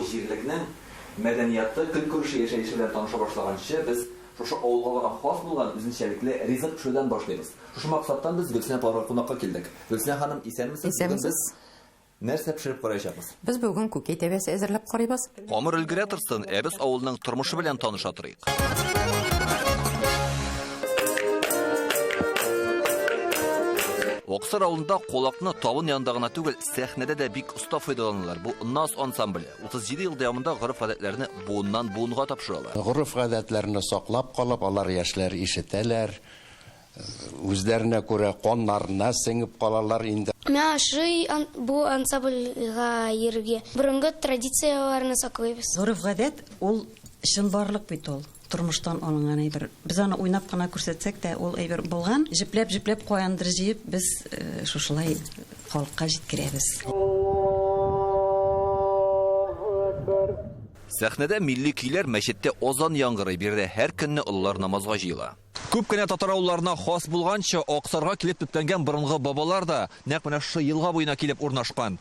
җирлекнең мәдәнияты, көнкүреше яшәеше белән таныша башлаганчы, без шушы авылга гына хас булган үзенчәлекле ризык пешерүдән башлыйбыз. Шушы максаттан без Гөлсинә апага кунакка килдек. Гөлсинә ханым, исәнмесез? Исәнмесез. Нәрсә пешереп караячакбыз? Без бүген күкәй тәбәсе әзерләп карыйбыз. Камыр өлгерә торсын, без авылның тормышы белән таныша торыйк. Оксар авылында колакны табын янында гына түгел, сәхнәдә дә бик оста файдаланалар. Бу Наз ансамбле 37 ел дәвамында гореф-гадәтләрне буыннан буынга тапшыралар. Гореф-гадәтләрне саклап калып, алар яшьләр ишетәләр. Үзләренә күрә каннарына сеңеп калалар инде. Мен бу ансамбльга йөргә. Борынгы традицияләрне саклыйбыз. Гореф-гадәт ул чынбарлык бит ул. Тормыштан алынган әйбер. Без аны уйнап кына күрсәтсәк тә, ул әйбер булган. Җипләп куяндыр җыеп, без шушылай халыкка җиткерәбез. Сәхнәдә милли көйләр мәчеттә азан яңгырый, бирдә һәр көнне олылар намазга җыела. Күп кенә татар авылларына хас булганча, Аксарга килеп төпләнгән борынгы бабалар да нәкъ менә шу елга буена килеп урнашкан.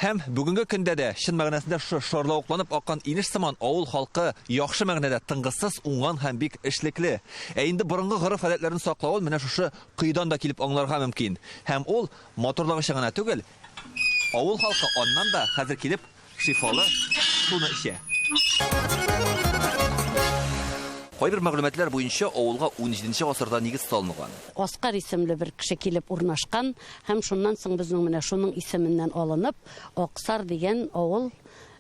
Һәм бүгенге көндә дә чын мәгънәсендә шу шарлавыкланып аккан инеш сыман авыл халкы яхшы мәгънәдә тынгысыз, уңган һәм бик эшлекле. Ә инде борынгы гореф-гадәтләрен саклау менә шушы кыйдан да килеп аңларга мөмкин. Һәм ул матурлыгы гына түгел, авыл халкы аннан да хәзер килеп шифалы суны эчә. Кайбер мәгълүматлар буенча авылга 17нче гасырда нигез салынган. Оскар исемле бер кеше килеп урнашкан һәм шуннан соң безнең менә шуның исеменнән алынып, Аксар дигән авыл,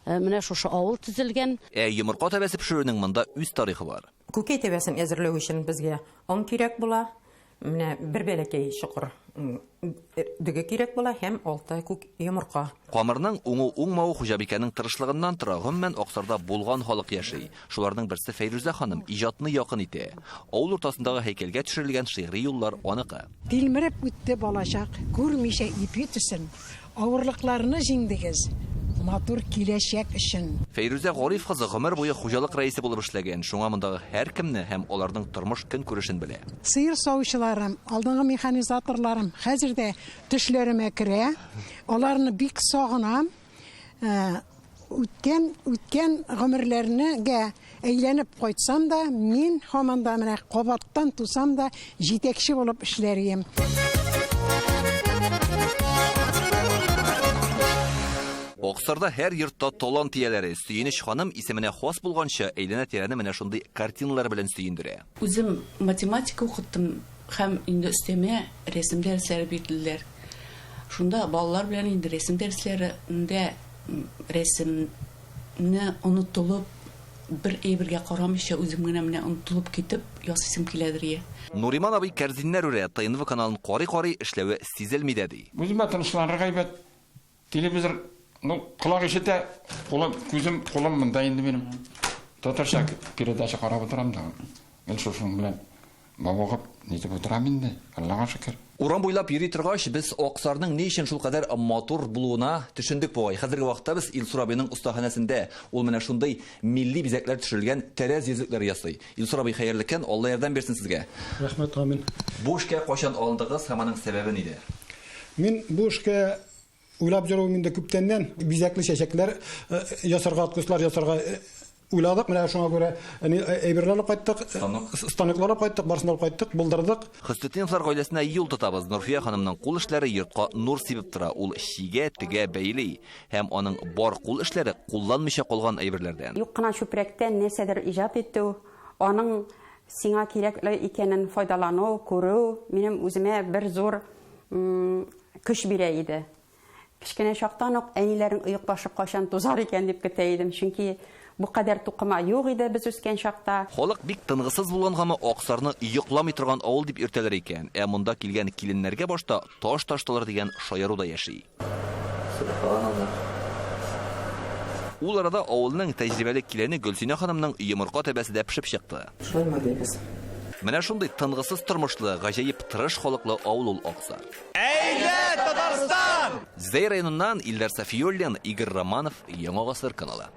менә шушы авыл төзелгән. Йомырка тәбәсе пешерүнең монда үз тарихы бар. Күкәй тәбәсен әзерләү өчен безгә ан кирәк була. Менә бер бәләкәй чокыр дөге кирәк була һәм 6 күк йомырка. Камырның уңмау хуҗабикәнең тырышлыгыннан тора, гомумән Аксарда булган халык яши. Шуларның берсе Фәйрүзә ханым иҗатны якын итә. Авыл уртасындагы һәйкәлгә төшерелгән шигъри юллар аныкы. Тилмереп үтте балачак, күрмичә ипи төсен. Авырлыкларны җиңдегез. Матур киләчәк өчен. Фәйрүзә Гариф кызы гомер буе хуҗалык рәисе булып эшләгән. Шуңа мондагы һәр кемне һәм аларның тормыш көнкүрешен белә. Сыер саучыларым, алдынгы механизаторларым хәзер дә төшләремә керә. Аларны бик сагынам. Үткән гомерләрнегә әйләнеп кайтсам да, мин һаман да менә кабаттан тусам да җитәкче булып эшләрем. Аксарда һәр йортта талант ияләре Сөенеч ханым исеменә хас булганча әйләнә-тирәне менә шундый картиналар белән сөендерә. Үзем математика укыттым һәм инде өстәмә рәсем дәресләре бирделәр. Шунда балалар белән инде рәсем дәресләрендә рәсемне онытылып, бер әйбергә карамыйча үзем генә менә онытылып китеп ясыйсым киләдер. Нуриман абый кәрзиннәр үрә, ТНВ каналын карый эшләве сизелми дә ди. Үземә тынычланырга гайбәт. Телевизор құлақ ишетә, күзім қолым мында енді менің татарша передача қарап отырам да. Шушының белән бабагап нитеп отырам инде. Аллага шөкер. Урам буйлап йөри торгач, без Аксарның ни өчен шул кадәр матур булуына төшендек бугай. Хәзерге вакытта без Илсур абыйның остаханәсендә ул менә шундый милли бизәкләр төшерелгән тәрәз йөзекләр ясый. Илсур абый хәерле көн, Алла ярдәм берсен сезгә. Рәхмәт, амин. Бу эшкә кайчан алындыгыз һәм аның сәбәбе нидә? Мин бу эшкә уйлап җыруым инде күптәннән бизәкле чәчәкләр ясарга, аткыслар ясарга уйладык. Менә шуңа күрә әйберләр алып кайттык, станоклар алып кайттык, барсын алып кайттык, булдырдык. Хөснетдиновлар гаиләсенә юл тотабыз. Нурфия ханымның кул эшләре йортка нур сибеп тора. Ул чигә, тегә, бәйли һәм аның бар кул эшләре кулланмыйча калган әйберләрдән. Юк кына чүпрәктән нәрсәдер иҗат итү, аның сиңа кирәкле икәнен файдалану, күрү минем үземә бер зур көч бирә иде. Кичкенә чактан ук әниләрен ыйыклашып кайчан тузар икән дип көтә идем, чөнки бу кадәр тукыма юк иде без үскән чакта. Халык бик тынгысыз булгангамы Аксарны йокламый торган авыл дип йөртәләр икән. Ә монда килгән киленнәргә башта таш ташталар дигән шаяру да яши. Ул арада авылның тәҗрибәле килене Гөлсинә ханымның йомырка тәбәсендә пешеп чыкты. Менә шундый тынгысыз тормышлы, гаҗәеп тырыш халыклы авыл ул Аксар. Әйдә Татарстан! Зәй районыннан Илдар Сафиуллин, Игорь Романов, Яңа Гасыр каналы.